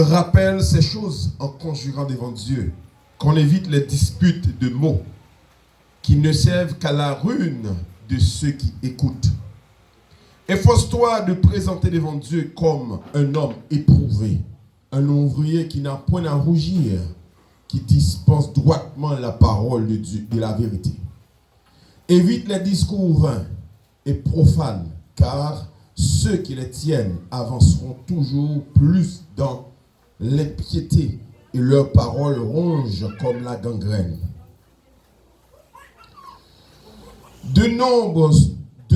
rappelle ces choses en conjurant devant Dieu, qu'on évite les disputes de mots qui ne servent qu'à la ruine de ceux qui écoutent. Efforce-toi de présenter devant Dieu comme un homme éprouvé, un ouvrier qui n'a point à rougir, qui dispense droitement la parole de Dieu, de la vérité. Évite les discours vains et profanes, car ceux qui les tiennent avanceront toujours plus dans l'impiété et leurs paroles rongent comme la gangrène. De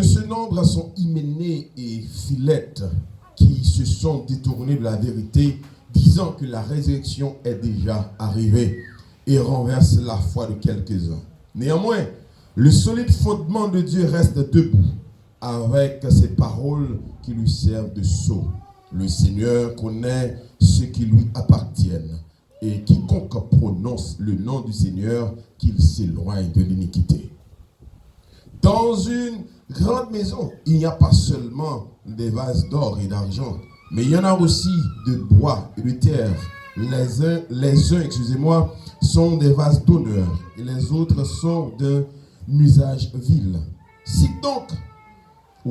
ce nombre sont Hyménée et Philette qui se sont détournés de la vérité, disant que la résurrection est déjà arrivée et renverse la foi de quelques-uns. Néanmoins, le solide fondement de Dieu reste debout avec ses paroles qui lui servent de sceau. Le Seigneur connaît ceux qui lui appartiennent et quiconque prononce le nom du Seigneur, qu'il s'éloigne de l'iniquité. Dans une grande maison, il n'y a pas seulement des vases d'or et d'argent, mais il y en a aussi de bois et de terre. Les uns, sont des vases d'honneur et les autres sont d'un usage vil.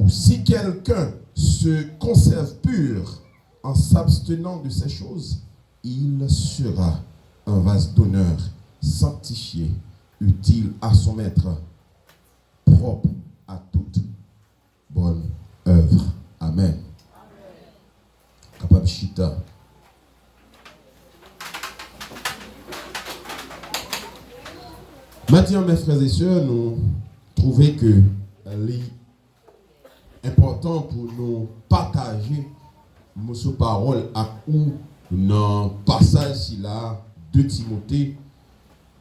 Si quelqu'un se conserve pur en s'abstenant de ces choses, il sera un vase d'honneur, sanctifié, utile à son maître, propre à toute bonne œuvre. Amen. Capable chita. Maintenant, mes frères et sœurs, nous trouvons que l'important pour nous partager nos paroles à où dans le passage là de Timothée,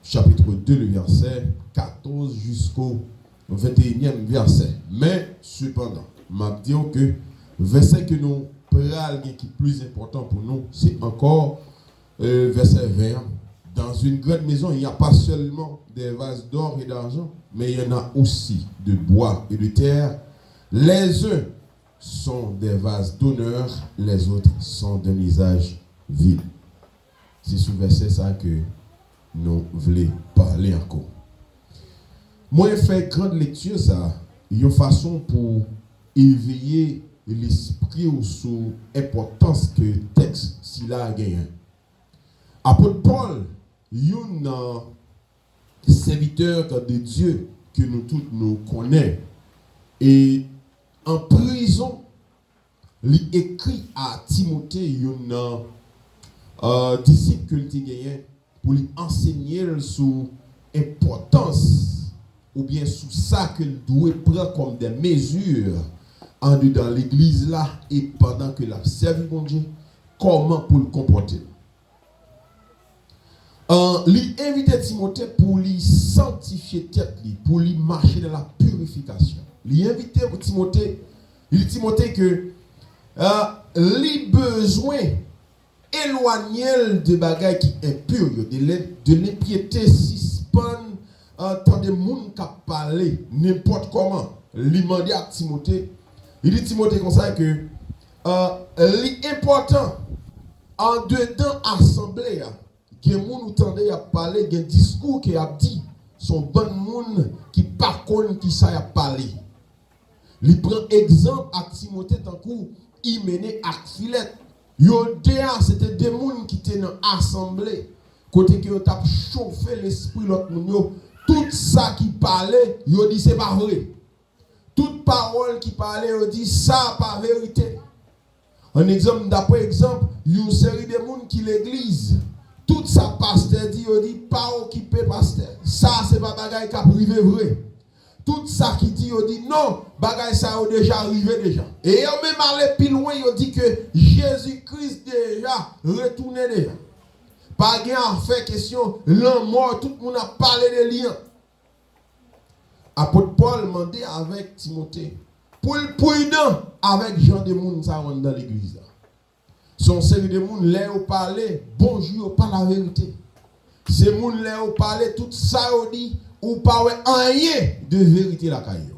chapitre 2, le verset 14 jusqu'au 21e verset. Mais cependant, m'a dit que le verset que nous prenons qui est plus important pour nous, c'est encore verset 20. Dans une grande maison, il n'y a pas seulement des vases d'or et d'argent, mais il y en a aussi de bois et de terre. Les uns sont des vases d'honneur, les autres sont d'un usage vil. C'est ce verset ça que nous voulons parler encore. Moi, j'ai fait grande lecture, ça, une façon pour éveiller l'esprit sur l'importance que le texte s'il a gagné. Apôtre Paul, un serviteur de Dieu que nous tous nous connaissons, et en prison, il écrit à Timothée, un disciple qu'il a gagné, pour lui enseigner sur l'importance ou bien sur ça qu'il doit prendre comme des mesures en dedans l'église là et pendant que la servi bon Dieu, comment pour le comporter. Il invite Timothée pour lui sanctifier tête, pour lui marcher dans la purification. Il invite Timothée, il dit Timothée que il besoin éloigner de bagages qui impurs, de l'impiété suspend tant de monde qui parler n'importe comment. Il demande à Timothée, il dit Timothée comme ça que l'important en dedans assemblée, que moun entendait à parler, un discours qui a dit son bon monde qui par contre qui ça a parlé. Il prend exemple à Timothée tant coup Hyménée à Philette. C'était des gens qui étaient dans l'assemblée, côté que ont chauffé l'esprit l'autre monde. Tout ça qui parlait, ils dit c'est pas vrai. Toute parole qui parlait, ils dit ça pas vérité. Un exemple d'après exemple, une série de gens qui l'église. Tout ça pasteur dit, il dit pas occupé pasteur. Ça c'est pas bagaille qui a privé vrai. Tout ça qui dit, il dit non, bagaille ça a déjà arrivé déjà. Et on même allé plus loin, il dit que Jésus-Christ déjà retourné déjà. Pas gain à faire question, l'homme mort, tout le monde a parlé de liens. Apôtre Paul demandait avec Timothée, pour le prudent avec Jean de monde ça rentre dans l'église. Son série de monde là au parler, bonjour, pas la vérité. Ces monde là au parler tout ça on dit ou pas rien de vérité la caillou.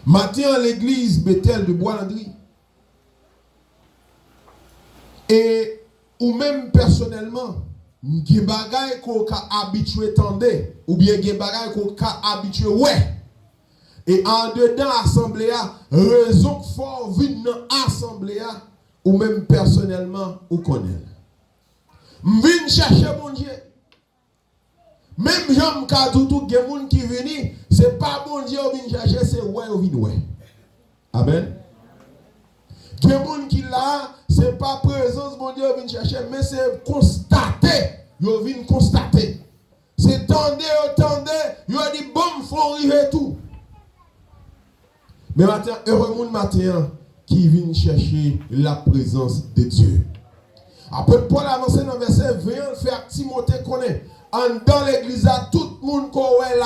Matin l'église Bethel de Bois-Landry. Et ou même personnellement, gen bagay qu'on ka habitué tande ou bien gen bagay qu'on ka habitué ouais. Et en dedans assemblée raison fort vinn dans assemblée ou même personnellement ou connaît. M'vinn chercher mon Dieu. Même Jean ka tout gen moun qui vini, c'est pas bon Dieu ou vinn chercher, c'est ouais ou vinn ouais. Amen. Gen moun qui là, c'est pas présence bon Dieu ou vinn chercher, mais c'est constater. Yo vinn constater. C'est tendez, yo dit bon font rive tout. Mais maintenant, heureux moun matin qui vient chercher la présence de Dieu. Après Paul avance dans verset 20, fait Timothée connaît. Dans l'église, tout le monde qui est là,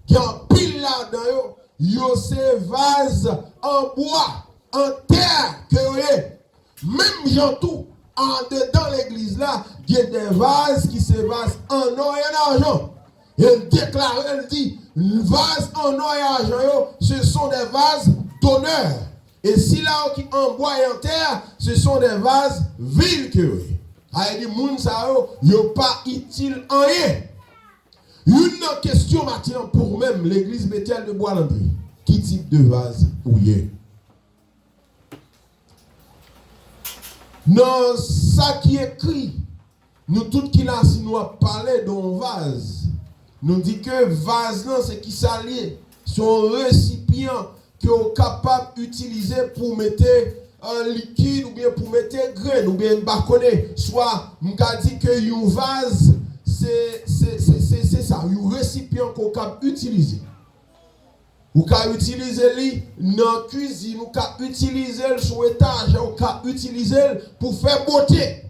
qui en pile là-dedans, yo c'est vase en bois, en terre, que même gens tout, en dedans l'église là, il y a des vases qui se vasent en or et en argent. Elle déclare, elle dit, les vases en or et argent, ce sont des vases d'honneur. Et si là qui en bois et en terre, ce sont des vases vils que elle dit, moun sa yo pas utile en rien. Une question maintenant pour même l'église Bethel de Bois-Landry. Qui type de vase ou yé? Dans ça qui est écrit, nous tous qui là, si nous parlé d'un vase, nous dit que vase là, c'est qui s'allie, son récipient que vous êtes capable d'utiliser pour mettre un liquide ou bien pour mettre grain ou bien baconner. Soit, m'ka dit que un vase, c'est ça, un récipient que vous êtes capable d'utiliser. Vous pouvez utiliser dans la cuisine, vous pouvez utiliser sur l'étage, vous pouvez utiliser pour faire beauté.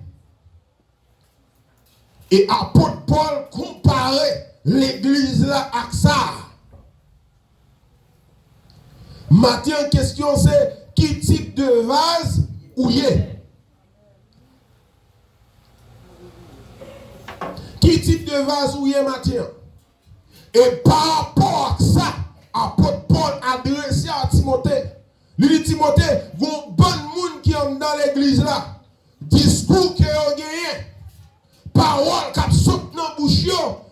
Et apôtre Paul comparait l'église là avec ça. Maintenant, la question c'est qui type de vase ou yé? Qui type de vase ou yé, Mathieu? Et par rapport à ça, apôtre Paul adressé à Timothée. Il dit Timothée, il y a un bon monde qui est dans l'église là. Discours que vous gagnez. Parole qui saute dans la bouche,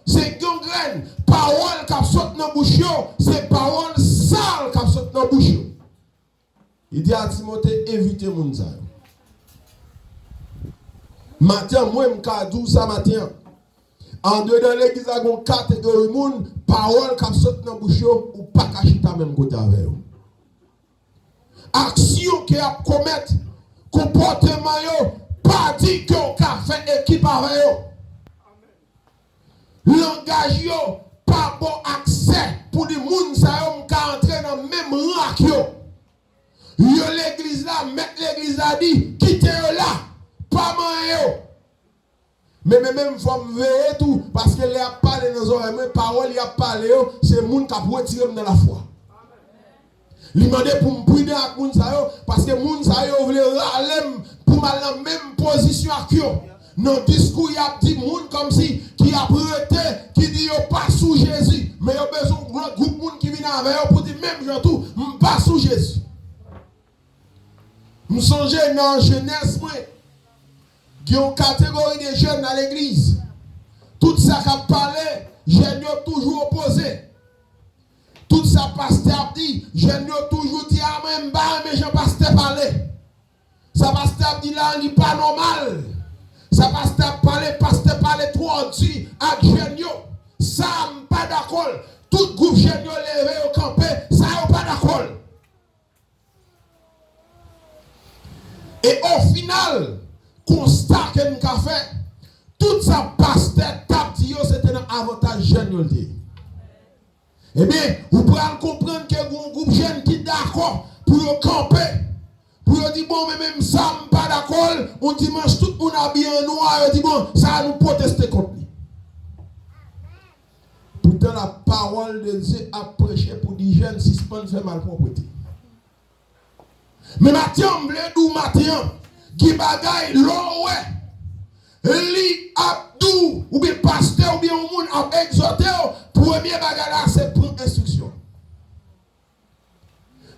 c'est gangrène. Parole qui saute dans la bouche, c'est parole sale qui saute dans la bouche. Il dit à Timothée, évitez mon ça. Maintenant, moi, je dis ça matin. En dedans de l'église, il y a une catégorie de monde, parole qui saute dans la bouche, ou pas cacher ta même côté avec eux. Action qui a commettre, comportement, pas dit qu'on a fait équipe avec eux. Langage, pas bon accès pour les gens qui entrent dans le même rang que eux. L'église là, mettre l'église a dit, quittez-le là, pas moi. Mais même il faut me veiller tout, parce que les a parlé dans les oreilles, mes paroles, il a parlé, c'est le monde qui a retiré dans la foi. Il m'a dit pour me prier avec les gens, parce que les gens veulent râler pour mal dans la même position que eux. Dans le discours, il y a des gens comme si, qui a prêté, qui dit pas sous Jésus. Mais il y a besoin d'un groupe de monde qui vient avec eux pour dire même je tout, je pas sous Jésus. Je songe dans la jeunesse, qui ont une catégorie de jeunes dans l'église. Tout ça qui a parlé, jeunes ont toujours opposé. Tout ça, pasteur a dit, jeunes ont toujours dit, ah, même pas, mais je pasteur parler. Ça, pasteur dit là, il n'est pas normal. Ça, pasteur parler trop dit à jeunes. Ça, je ne pas d'accord. Tout groupe jeunes levé au campé, ça, je pas d'accord. Et au final, constat que nous avons fait, tout ça pasteur tap dit c'était un avantage jeune. Eh bien, vous pouvez comprendre que un groupe jeune qui est d'accord pour camper, pour dire bon, mais même ça, je ne suis pas d'accord, on dimanche tout le monde habillé en noir, on dit bon, ça va nous protester contre lui. Pourtant, la parole de Dieu a prêché pour des jeunes si ce ne fait mal propreté. Mais maintenant, on matin, qui bagaille l'eau, li abdou, ou bien pasteur, ou bien au monde a exhorté, premier bagaille là, c'est prendre instruction.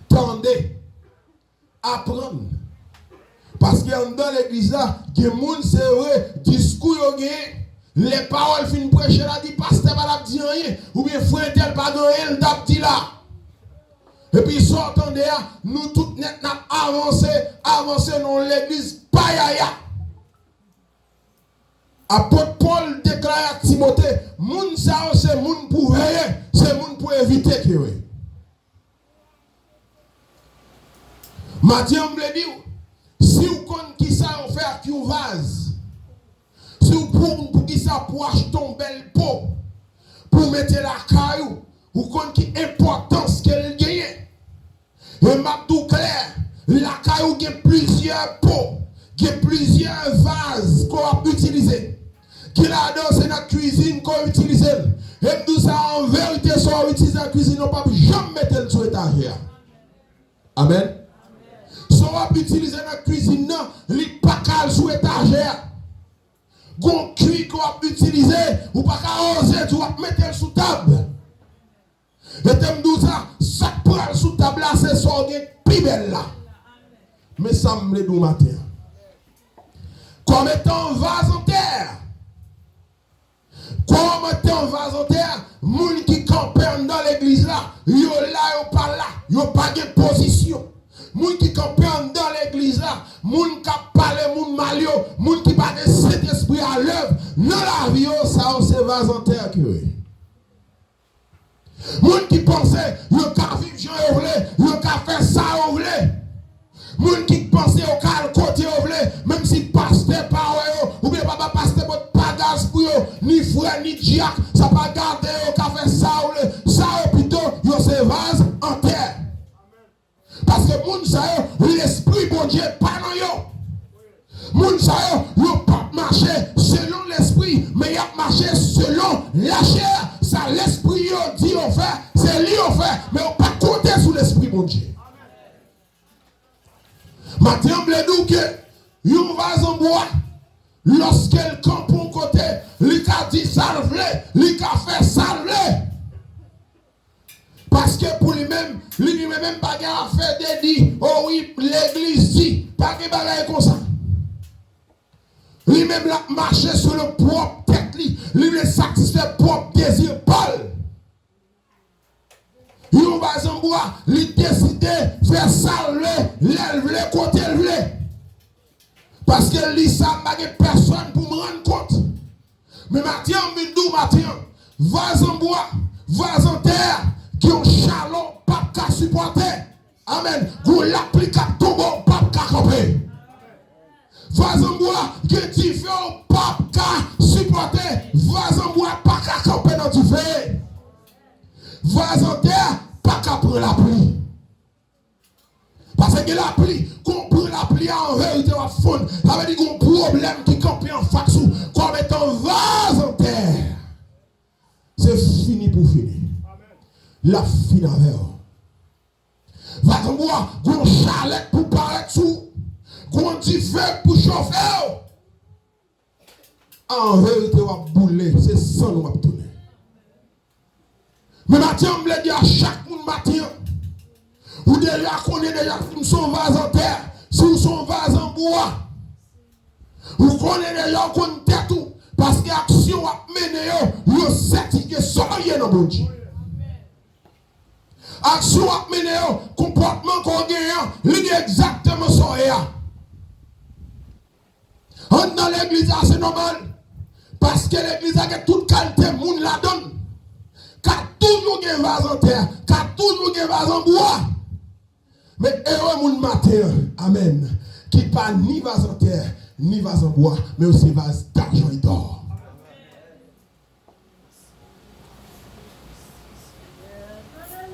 Tendez, apprendre. Parce que dans l'église là, il y a des gens, c'est vrai, discours, les paroles fin prêcher là, dit pasteur pas dit rien, ou bien frère tel pas rien, il dit là. Et puis sortant de là, nous tous net avancé dans l'église, pas yaya. Apôtre Paul déclare à Timothée, moun ça c'est moun pour veiller, c'est moun pour éviter que oui. Mathieu me dit, si vous connaissez qui ça on fait avec un vase, si vous pour qui ça pour acheter une belle peau, pour mettre la caillou, vous connaissez qui importance qu'elle gagne. Et m'a tout clair, la caillou a plusieurs pots, il y a plusieurs vases qu'on va utiliser. Qui la dans c'est la cuisine qu'on utilise. Et tout ça en vérité, si on utilise la cuisine, on ne peut jamais mettre le sur l'étagère. Amen. Si on va utiliser la cuisine, il n'y a pas qu'à sur l'étagère. Gon cuit qu'on va utiliser, ou pas qu'à oser, tu vas mettre le sous table. Et t'aimes tout ça, ça prend sous table là, c'est ça qui est plus belle là. Mais ça me dit matin. Comme étant vase en terre. Comme étant vase en terre, moun qui campent dans l'église là, yo là, yo pas là, yo pas de position. Moun qui campent dans l'église là, moun qui parle, moun malio, moun qui pas de cet esprit à l'œuvre, dans la vie, ça c'est vase en terre que moun qui pensait, yo ka vivre Jean yo vle, yo ka faire ça yo vle. Moun qui pensait au cal côté yo vle, même si pasteur pas yo, ou bien papa pasteur pas gaz pour yo, ni frère ni diacre, ça pas garder yo ka faire ça yo vle. Ça yo plutôt yo c'est vase en terre. Parce que moun sa yo, l'esprit bon Dieu pas dans yo. Moun sa yo pas marcher selon l'esprit, mais y a marché selon la chair. Ça l'esprit yo dit on fait, c'est lui on fait, mais on pas compter sur l'esprit bon Dieu. Maintenant, je dis que yon vase en bois, lorsqu'elle campe au côté, il a dit salve, il a fait salve. Parce que pour lui-même, lui-même pas à faire des dit, oh oui, l'église dit, pas de bagaille comme ça. Lui-même l'a marché sur le propre tête, lui le satisfait propre désir Paul. Yon vase en bois, il décide de faire salve, l'élève, côté élevé. Parce que lui, ça n'a pas personne pour me rendre compte. Mais maintenant, vase en bois, vase en terre, qui ont chalon, pas qu'à supporter. Amen. Vous l'appliquez à tout bon, pas qu'à camper. Vase en bois, qui est différent, pas qu'à supporter. Vase en bois, pas qu'à camper dans du feu. Vase en terre, pas qu'à prendre la pluie. Parce que la pluie, qu'on prend la pluie en vérité à fond, ça veut dire qu'on a un problème qui campe en face, comme étant vase en terre. C'est fini pour finir. La fin avec eux. Vase en bois, qu'on chalet pour paraître sous, qu'on dit feu pour chauffer. En vérité, on va bouler, c'est ça nous va tourner. Mais maintenant, on me dit à chaque matin, vous déjà connaissez déjà son vase en terre, si vous son vase en bois, vous connaissez déjà qu'on tête tout, parce que l'action a mené, vous certifiez soyez dans mon Dieu. Action a mené, comportement qu'on gagne, c'est exactement ça. Dans l'église, c'est normal, parce que l'église a toute qualité, moun la donne. Car toujours un vase en terre, car toujours un vase en bois. Mais heureux moun matin, amen, qui pas ni vase en terre, ni vase en bois, mais aussi vase d'argent et d'or.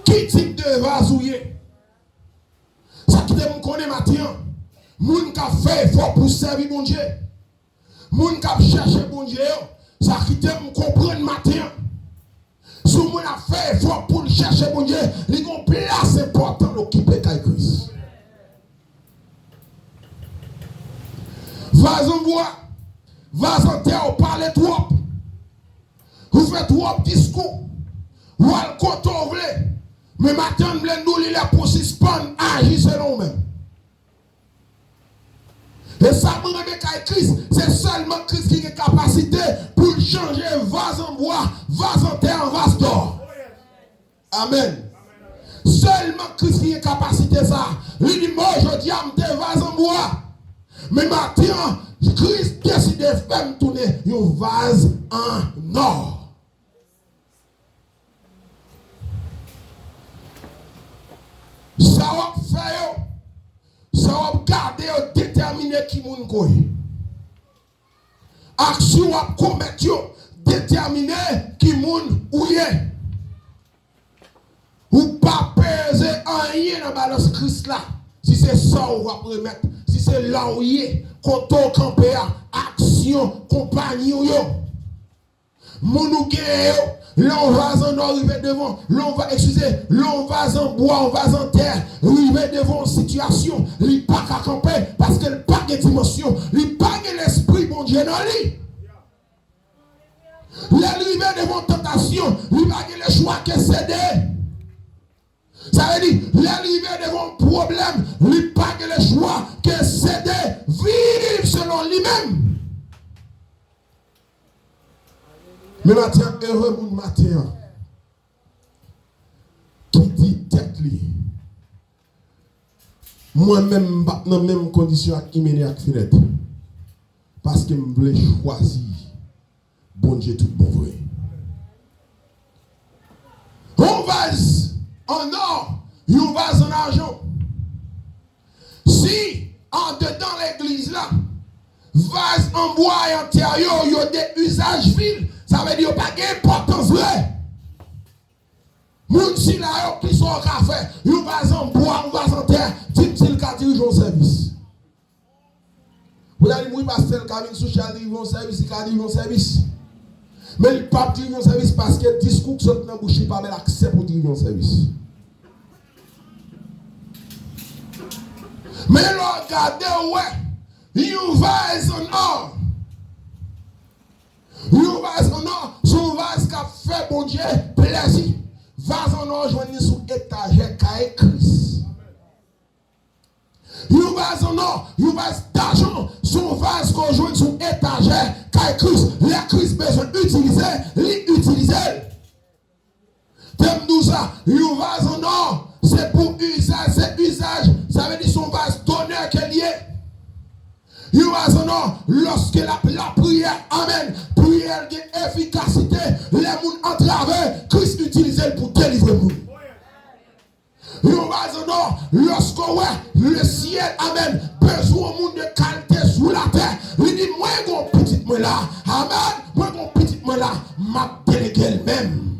Qui type de vase ou yé? Ça qui te me connaît matin, moun qui a fait effort pour servir mon Dieu, moun qui a cherché mon Dieu, ça qui te me comprendre matin. Si on a fait effort pour chercher mon Dieu, il y a une place importante pour occuper Christ. Vase en bois, vase en terre, on parle trop. Vous faites trop discours. Ou al côté vous voulez. Mais maintenant, nous, il est pour suspendre, agir selon nous-mêmes. Et ça, mon avec Christ, c'est seulement Christ qui a capacité pour changer vase en bois, vase en terre, en vase d'or. Amen. Seulement Christ qui a capacité ça. Il dit, moi, je dis, je te vase en bois. Mais maintenant, Christ décide de faire me tourner un vase en or. Ça va faire, ça va garder, déterminer qui moun koy. Action va commettre, déterminer qui moun ou yé. Ou pas peser rien dans la balance Christ là. Si c'est ça on va remettre, si c'est là où y est, conto campé, action, compagnie ou yo. Mon ou l'on va en or, arriver devant, l'on va, excusez, l'on va en bois, on va en terre, arriver devant une situation, il pas qu'à camper, parce qu'elle pas de dimension, il pas de l'esprit, bon Dieu, dans lui. L'arriver devant tentation, il pas de le choix que céder. Ça veut dire, l'arriver devant un problème, il pas de le choix que céder, vivre selon lui-même. Mais matin, heureux mon matin, qui dit tête li, moi-même, dans la même condition avec Iméné et Finette, parce que je voulais choisir, bon Dieu, tout bon vrai. On vase en or, on vase en argent. Si, en dedans l'église là, vase en bois et en terre, il y a des usages vils. Ça veut dire pas d'importance vrai. Moun si là qui sont au café, ils vont en bois, on va en terre, dit-il qu'à diriger un service. Vous allez dire, oui, pasteur, quand il souche à diriger un service, il a dirigé un service. Mais il ne peut pas diriger un service parce que le discours qui sort dans la bouche, il n'a pas l'accès pour diriger un service. Mais regardez, ouais, il vase en or. Un vase en or, son vase qui a fait bon Dieu plaisir. Vase en or, joignez sous étagère caille Christ. Un vase en or, un vase d'argent, son vase qu'on joint sous étagère caille Christ. La Christ besoin d'utiliser, l'utiliser. Thème nous ça, un vase en or, c'est pour usage, c'est usage. Ça veut dire son vase d'honneur qu'elle y est. You as an or, lorsque la prière, amen, prière de efficacité, les gens entravés, Christ utilise pour délivrer les gens. You as an or, lorsque le ciel, amen, besoin de monde de qualité sous la terre, il dit, moi, mon petit moi là, amen, moi, mon petit moi là, m'a délégué même.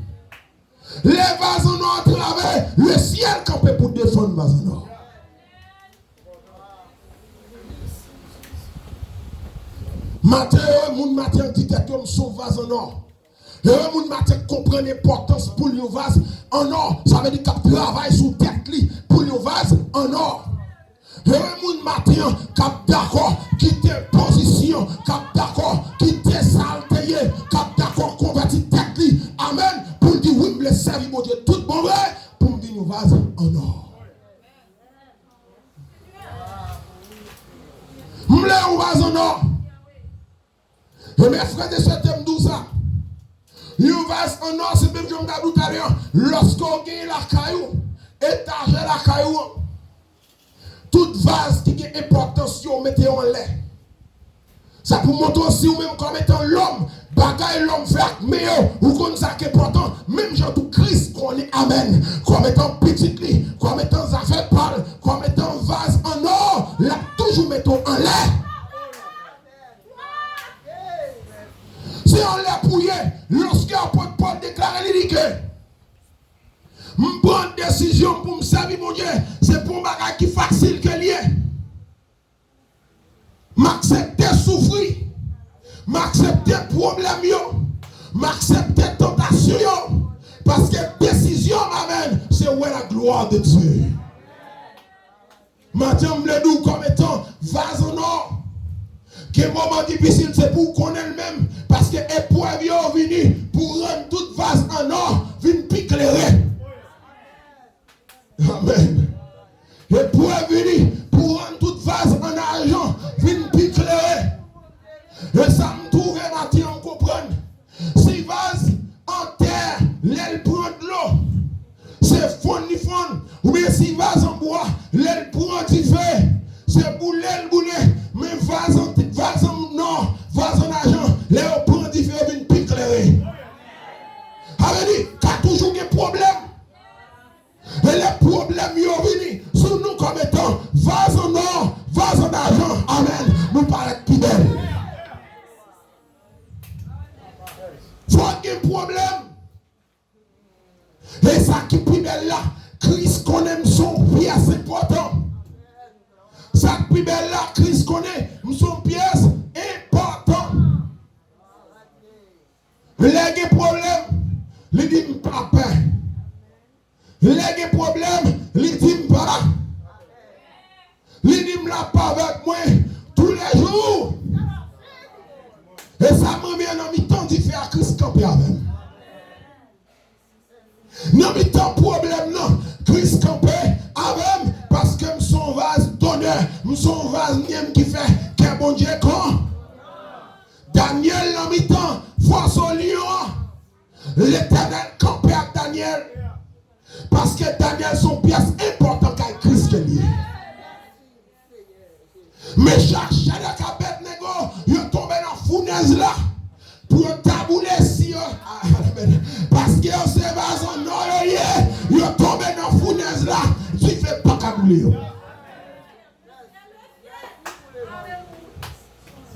Les vases en or entravés, le ciel campé pour défendre les vases en or. Matin, moun matin dit que son vase en or. Moun matin comprend l'importance pour le vase en or. Ça veut dire qu'il travaille sur tête li pour le vase en or. Moun matin cap d'accord quitter position, cap d'accord quitter saleté, cap d'accord convertir tête li. Amen. Pour dire oui, me servir mon Dieu tout bon vrai pour me dire le vase en or. M'le un vase en or. Et mes frères et sœurs, t'aiment tout ça. Un vase en or, c'est même comme je vous tout à l'heure. Lorsqu'on gagne la caillou, étagère la caillou, toute vase qui a importance, on mettez en l'air. Ça pour montrer aussi, ou même comme étant l'homme, bagaille l'homme fait, mais ou comme ça qui est important, même Jean tout Christ, qu'on est amen, comme étant petit lit, comme étant affaire parle, comme étant vase en or, là toujours mettons en l'air. Si on l'a pouillé, lorsqu'un Paul déclare, il dit que je prends une décision pour me servir, mon Dieu, c'est pour me qui facile que lié. M'accepter souffrir, m'accepter problème, m'accepter tentation, parce que décision m'amène, c'est où est la gloire de Dieu. Maintenant, je me dis comme étant vase en or. Quel moment difficile, c'est pour connaître même. Parce que l'épreuve est venue pour rendre toute vase en or, venir éclairer. Amen. L'épreuve est venue pour rendre toute vase en argent, venir plus belle la crise connaît, son pièce important. Les problèmes, les dit pas peur. Les problèmes, les dit pas. Les dit la pas avec moi tous les jours. Et ça m'a mis dans mi temps d'y faire Christ camper avec. Dans mi temps problème non, Christ camper avec parce que son vase d'honneur, son vase qui fait que bon Dieu quand Daniel dans mi temps face au lion, l'Éternel campait avec Daniel parce que Daniel son pièce importante qu'à Christ qui est lié. Mais chaque Abednego, il est tombé dans la fournaise là pour tabouler si parce que c'est vase en or, il est tombé dans la fournaise là, tu ne fais pas tabouler.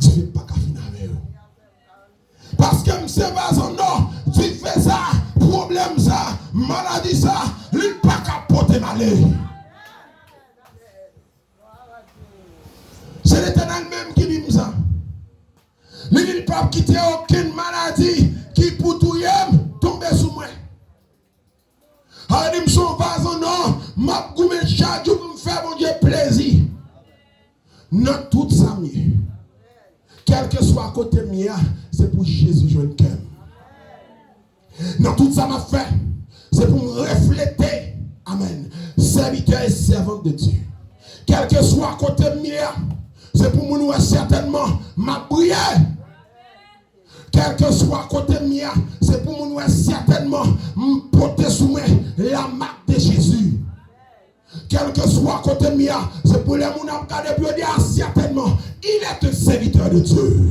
Tu ne fais pas tabouler. Parce que c'est vase en or, tu fais ça, problème ça, maladie ça, il ne peut pas capoter malheur. C'est l'Éternel même qui dit ça. Il ne peut pas quitter aucune maladie qui pour tout tomber sous moi. Alors il me son vase en or, m'a goumé chaque jour pour me faire mon Dieu plaisir. Dans tout ça, quel que soit à côté de moi, c'est pour Jésus je ne t'aime. Dans tout ça m'a fait, c'est pour me refléter. Amen. Serviteur et servante de Dieu. Quel que soit à côté de moi, c'est pour nous certainement ma prière. Quel que soit à côté de moi, c'est pour nous certainement me porter sous moi la marque de Jésus. Quel que soit à côté de moi, c'est pour les gens qui regardent dire certainement, il est un serviteur de Dieu.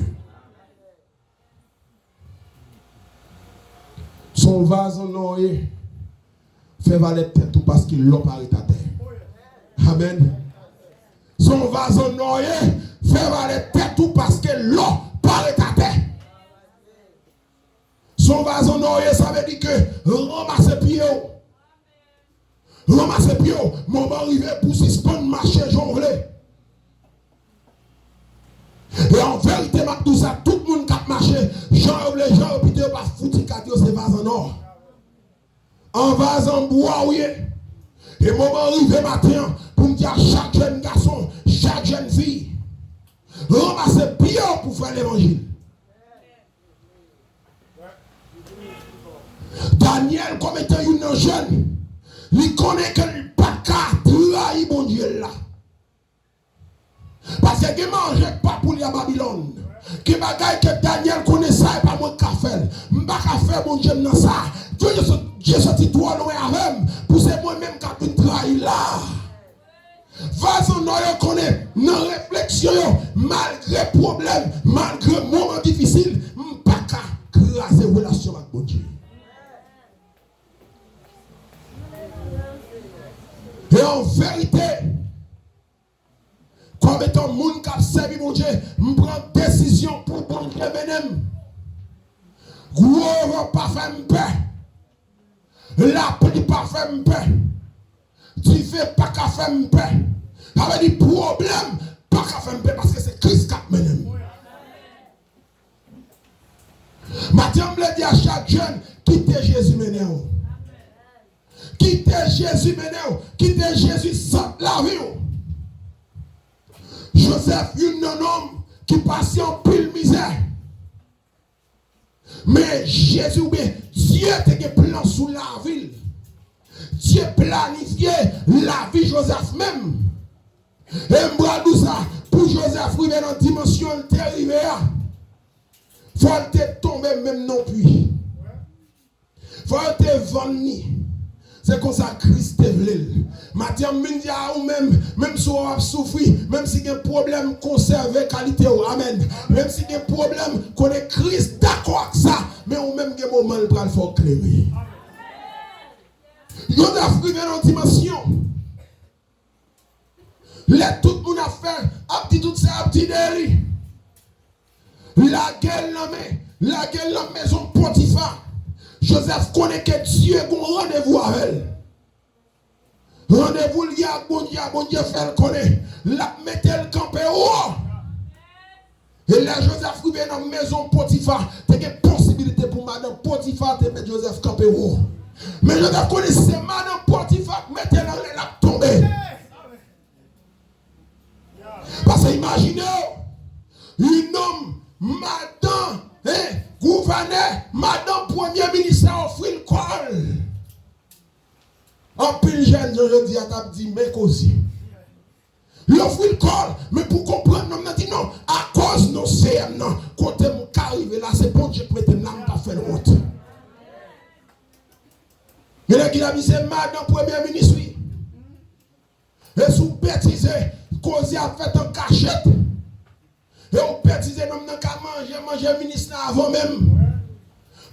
Son vase en or fait valer tête tout parce qu'il l'a paré à terre. Amen. Son vase en or fait valer tête tout parce que l'eau paraît à terre. Son vase en or, ça veut dire que ramasser pied. Ramasser pied. Mon arrivé pour suspendre marcher, j'en voulais. Et en vérité, tout ça, tout le monde qui a marché, j'en voulais, j'en voulais, pas foutu qu'à Dieu, c'est vase en or. En vase en bois, oui. Et mon arrivé matin, pour me dire à chaque jeune garçon, chaque jeune fille, ramasser pied pour faire l'évangile. Daniel, comme étant un jeune, il connaît que le pas trahir mon Dieu là. Parce que il mange pas pour la Babylone. Qui bagaille que Daniel connaît ça et pas moi qu'à faire. M'pas qu'à faire mon Dieu dans ça. Dieu sorti trop loin avec pour c'est moi-même qui a trahi là. Façon nous connaît dans réflexion malgré problème, malgré moment difficile, m'pas qu'à craser relation avec mon Dieu. Et en vérité, comme étant monde qui a servi mon Dieu, je prends décision pour bon Dieu même. Gros pas faire paix. La pluie pas faire paix. Tu fais pas qu'à faire paix. Avec des problèmes, pas qu'à faire paix parce que c'est Christ qui a mené. Maintenant, je me dis à chaque jeune, quittez Jésus mené. Quittez Jésus mené. Quittez Jésus sans la vie. Joseph, un homme qui passait en pile misère. Mais Jésus, Dieu a un plan sous la ville. Dieu planifié la vie de Joseph même. Et moi, tout ça, pour Joseph, arriver dans la dimension terrible, il faut te tomber même non plus. Il faut te vendre. C'est comme ça Christ est venu. Maintenant, même si on a souffert, même si il y a un problème, conserver qualité. Amen. Même si il y a un problème, qu'on est Christ d'accord avec ça, mais on même un moment pour le faire clairer. Il y a une dimension. Tout le monde a fait, a dit tout ça, a dit délit. La gueule la maison Potiphar. Joseph connaît que Dieu a un rendez-vous avec elle. Rendez-vous lié à bon Dieu fait le connaît. La mettez le camp haut. Et là, Joseph qui vient dans la maison Potiphar, tu as une possibilité pour Madame Potiphar de mettre Joseph campé haut. Mais Joseph connaissait Madame Potiphar qui mettait dans la tombée. Parce que imaginez, un homme, Madame, gouverneur, Madame Premier ministre a offert le col. En pile jeune, je dis à ta dit, mais cosy. Il offre le col, mais pour comprendre, on a dit non, à cause de nos CM, non, quand mon cas arrive là, c'est bon, je prête l'âme pas faire le honte. Mais là, qui a dit, c'est Madame Premier ministre, oui. Et sous bêtise, cause a fait en cachette. Et on bêtise, non, on a manger ministre avant même.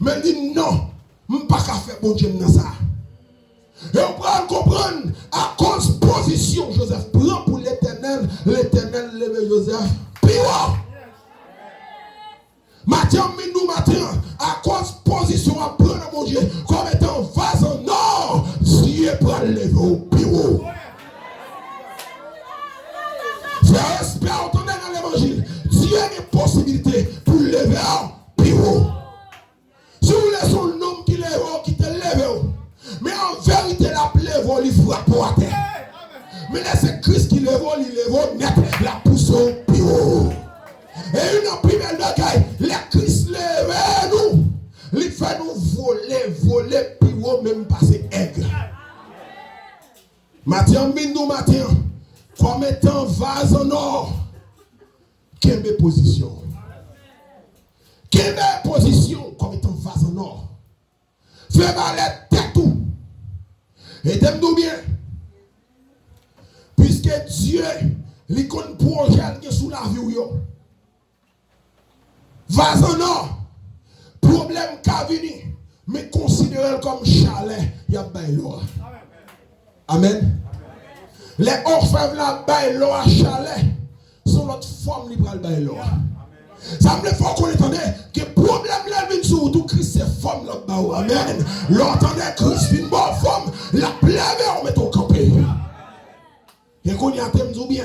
Mais il dit non, je ne peux pas faire bon Dieu dans ça. Et on prend comprendre, à cause de position, Joseph prend pour l'éternel, l'éternel lève Joseph. Pire. Matin, à cause de position, à prendre mon Dieu, comme étant vase en or, Dieu prend le lever au pire. Frère, espère entendre dans l'évangile, Dieu a une possibilité pour lever au pire. Si vous laissez son homme qui lève, qui te lève, mais en vérité, la lève, il frappe à terre. Mais là, c'est Christ qui lève, il lève net, la pousse au pire. Et une première bagaille, les Christ lève nous, il fait nous voler, pire, même passer aigre. Matin, comme étant vase en or, quelle position? Quelle position comme étant vase en or? Fais mal tête tout. Et t'aimes-nous bien. Puisque Dieu, il compte projet sous la vie. Vase en or. Problème qu'a venu. Mais considérez comme chalet. Il y a bailo. Amen. Les orfèvres là, bailo à chalet. Sont notre forme libérale bailo. Ça me fait qu'on entende que le problème là vient sur tout Christ c'est forme là-bas. Amen. L'entendez Christ une bonne forme, la plève on met au campé. Et qu'on y a t'aime bien.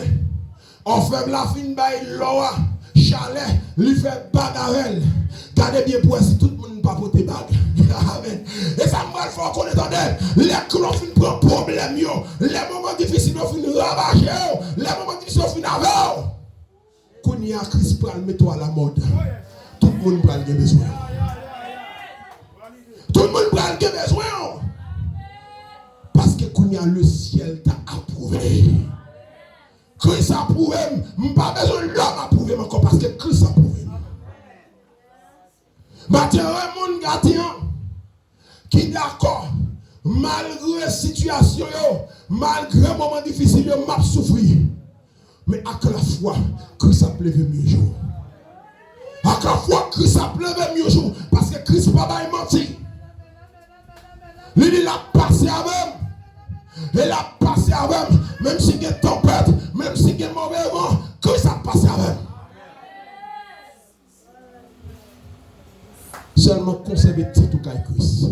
On fait la fin bail loa, chalet, lui fait bagarelle. Gardez bien pour si tout le monde pas porter bague. Amen. Et ça me fait qu'on entende les clous fin prend problème yo, les moments difficiles fin ravager, les moments difficiles fin avec. Quand il y a Christ pour le mettre à la mode, tout le monde va avoir besoin. Tout le monde va avoir besoin. Parce que quand il y a le ciel t'a approuvé. Christ a approuvé, je n'ai pas besoin de l'homme approuver encore parce que Christ a approuvé. Maintenant, un monde qui est d'accord, malgré la situation, malgré le moment difficile, il m'a souffert. Mais à la fois, Christ a plevé mieux jour. À la fois, Christ a plevé mieux jour. Parce que Christ n'a pas menti. Il a passé avec. Il a passé avec. Même si il y a tempête, même si il y a mauvais vent, Christ a passé avec. Seulement conserver tout cas Christ.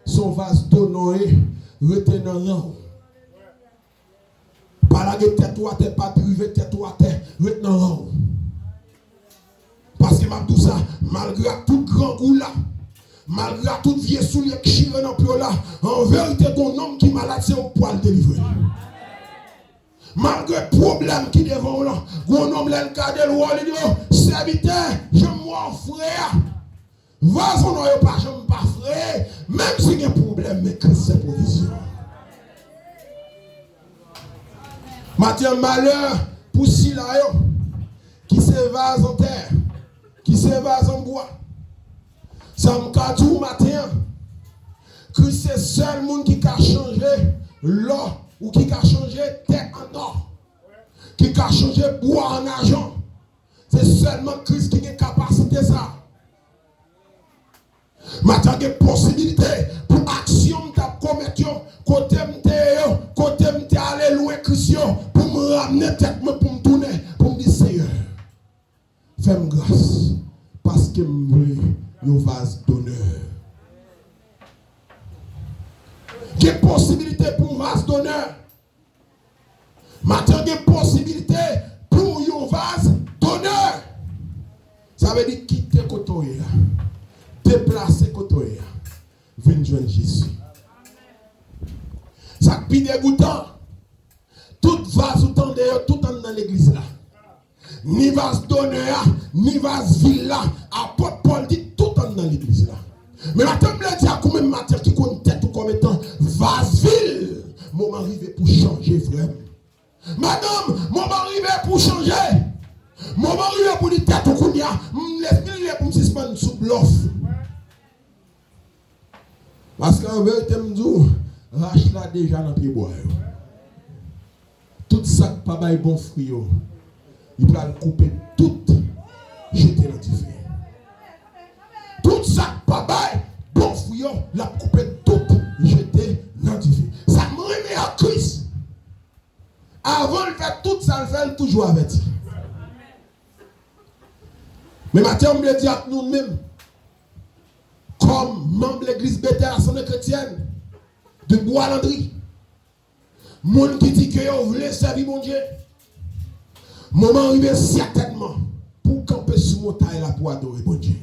Son vase d'honoré, retenant rang. Pas la tête ou à terre, pas privé tête ou à terre, retenant. Parce que m'a tout ça, malgré tout grand goût là, malgré tout vieux soulier qui chire dans le là, en vérité, ton homme qui est malade, c'est au poil délivré. Malgré le problème qui est devant là, ton homme l'a cadé le roi, il dit, serviteur, je m'en frère. Vas-y, on n'a pas, je m'en pas frère, même s'il y a un problème, mais que c'est provision. Matin malheur pour Silayo qui se vase en terre, qui se vase en bois. Ça me dit tout matin que c'est seul monde qui a changé l'or ou qui a changé terre en or, qui a changé bois en argent. C'est seulement Christ qui a capacité ça. Matin il y a possibilité pour action de commettre côté m'te aller loin Christ pour me ramener tête pour me tourner pour me dire Seigneur fais-moi grâce parce que je veux un vase d'honneur. Il y a possibilité pour un vase d'honneur. Matin il y a possibilité pour un Ça veut dire quitter côté, déplacer côté, venir joindre Jésus. Ça qui dégoûtant. Tout vase autant d'ailleurs, tout dans l'église là. Ni vase d'honneur, ni vase ville là. Apôtre Paul dit tout dans l'église là. Mais maintenant, je dis à combien de matière qui compte tête ou comme étant vase ville. Moment arrivé pour changer vraiment. Madame, moment arrivé pour changer. Moment arrivé pour dire tête ou qu'on y a. Laisse-moi pour me suspendre sous bluff. Parce qu'en vérité, je dis, Rach là déjà dans le pied bois. Tout ça qui pas bail bon fruit, il va le couper tout, jeter dans du feu. Tout ça qui pas bail bon fruit, il va couper tout, jeter dans du feu. Ça me remet à Christ. Avant de faire tout ça, il fait toujours avec. Mais maintenant, on me dit à nous-mêmes, comme membre de l'église Bethel, Assemblée chrétienne, de Bois-Landry, monde qui dit que vous voulez servir mon Dieu, moment arrivé certainement pour camper sur mon taille là pour adorer mon Dieu.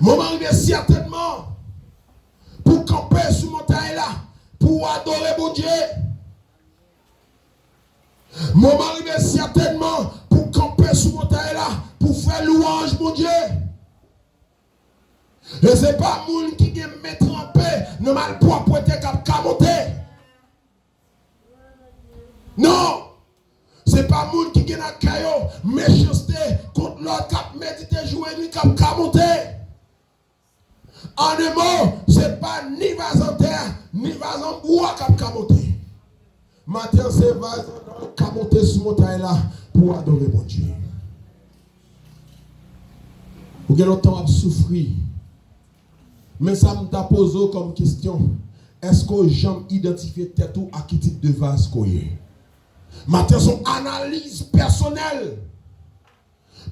Moment arrivé certainement pour camper sur mon taille là pour adorer mon Dieu. Moment arrivé certainement pour camper sur mon taille là pour faire louange mon Dieu. Et ce n'est pas moun qui vient mettre en paix, non mal pour pointer cap monter. Non, ce n'est pas moun qui vient à caillou, méchanceté contre l'autre cap méditer, jouer, ni cap monter. En un mot, ce n'est pas ni vase en terre, ni vase en bois cap monter. Maintenant, c'est vase cap monter sur montagne là pour adorer mon Dieu. Vous avez longtemps à souffrir. Mais ça me pose comme question. Est-ce que j'aime identifier tête ou à qui type de vase qu'on est? Maintenant, son analyse personnelle.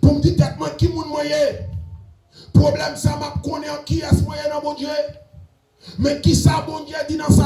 Pour me dire tête qui moun moyen. Problème ça m'a connaît qui est moyen dans mon Dieu. Mais qui ça bon Dieu dit dans sa